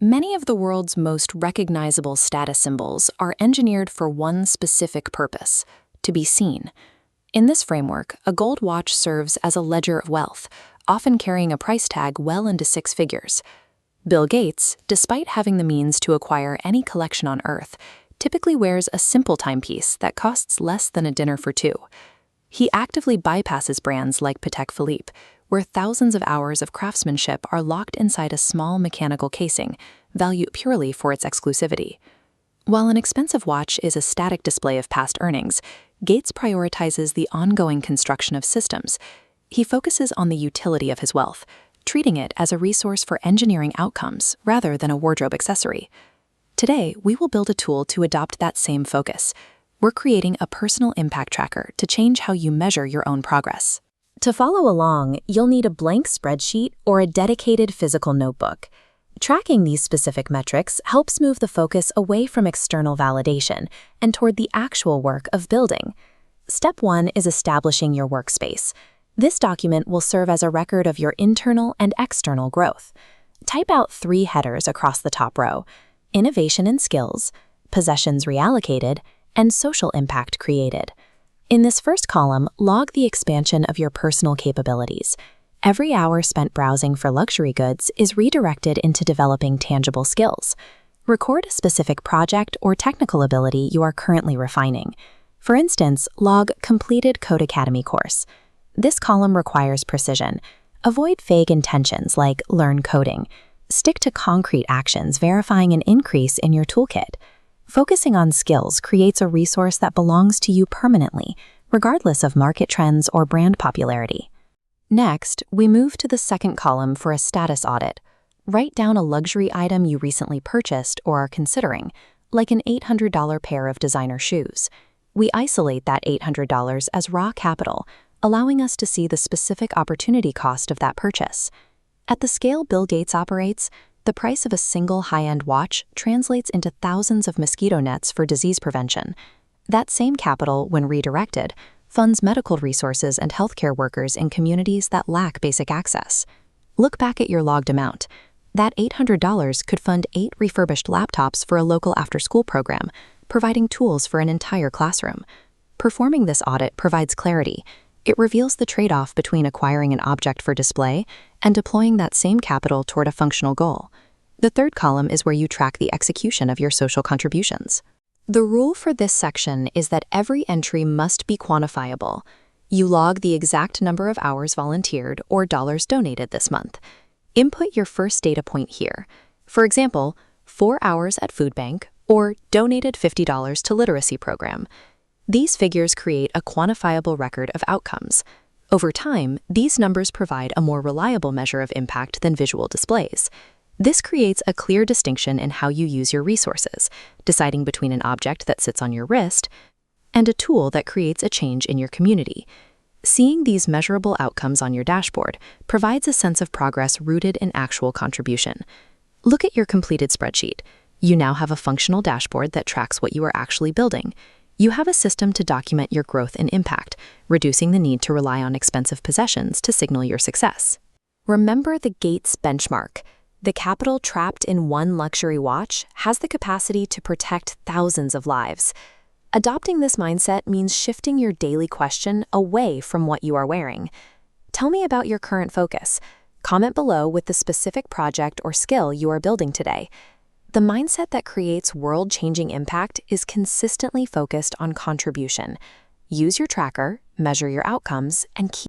Many of the world's most recognizable status symbols are engineered for one specific purpose: to be seen. In this framework, a gold watch serves as a ledger of wealth, often carrying a price tag well into six figures. Bill Gates, despite having the means to acquire any collection on Earth, typically wears a simple timepiece that costs less than a dinner for two. He actively bypasses brands like Patek Philippe, where thousands of hours of craftsmanship are locked inside a small mechanical casing, valued purely for its exclusivity. While an expensive watch is a static display of past earnings, Gates prioritizes the ongoing construction of systems. He focuses on the utility of his wealth, treating it as a resource for engineering outcomes rather than a wardrobe accessory. Today, we will build a tool to adopt that same focus. We're creating a personal impact tracker to change how you measure your own progress. To follow along, you'll need a blank spreadsheet or a dedicated physical notebook. Tracking these specific metrics helps move the focus away from external validation and toward the actual work of building. Step 1 is establishing your workspace. This document will serve as a record of your internal and external growth. Type out 3 headers across the top row: innovation and skills, possessions reallocated, and social impact created. In this first column, log the expansion of your personal capabilities. Every hour spent browsing for luxury goods is redirected into developing tangible skills. Record a specific project or technical ability you are currently refining. For instance, log completed Code Academy course. This column requires precision. Avoid vague intentions like learn coding. Stick to concrete actions verifying an increase in your toolkit. Focusing on skills creates a resource that belongs to you permanently, regardless of market trends or brand popularity. Next, we move to the second column for a status audit. Write down a luxury item you recently purchased or are considering, like an $800 pair of designer shoes. We isolate that $800 as raw capital, allowing us to see the specific opportunity cost of that purchase. At the scale Bill Gates operates, the price of a single high-end watch translates into thousands of mosquito nets for disease prevention. That same capital, when redirected, funds medical resources and healthcare workers in communities that lack basic access. Look back at your logged amount. That $800 could fund 8 refurbished laptops for a local after-school program, providing tools for an entire classroom. Performing this audit provides clarity. It reveals the trade-off between acquiring an object for display and deploying that same capital toward a functional goal. The third column is where you track the execution of your social contributions. The rule for this section is that every entry must be quantifiable. You log the exact number of hours volunteered or dollars donated this month. Input your first data point here. For example, 4 hours at food bank or donated $50 to literacy program. These figures create a quantifiable record of outcomes. Over time, these numbers provide a more reliable measure of impact than visual displays. This creates a clear distinction in how you use your resources, deciding between an object that sits on your wrist and a tool that creates a change in your community. Seeing these measurable outcomes on your dashboard provides a sense of progress rooted in actual contribution. Look at your completed spreadsheet. You now have a functional dashboard that tracks what you are actually building. You have a system to document your growth and impact, reducing the need to rely on expensive possessions to signal your success. Remember the Gates benchmark. The capital trapped in one luxury watch has the capacity to protect thousands of lives. Adopting this mindset means shifting your daily question away from what you are wearing. Tell me about your current focus. Comment below with the specific project or skill you are building today. The mindset that creates world-changing impact is consistently focused on contribution. Use your tracker, measure your outcomes, and keep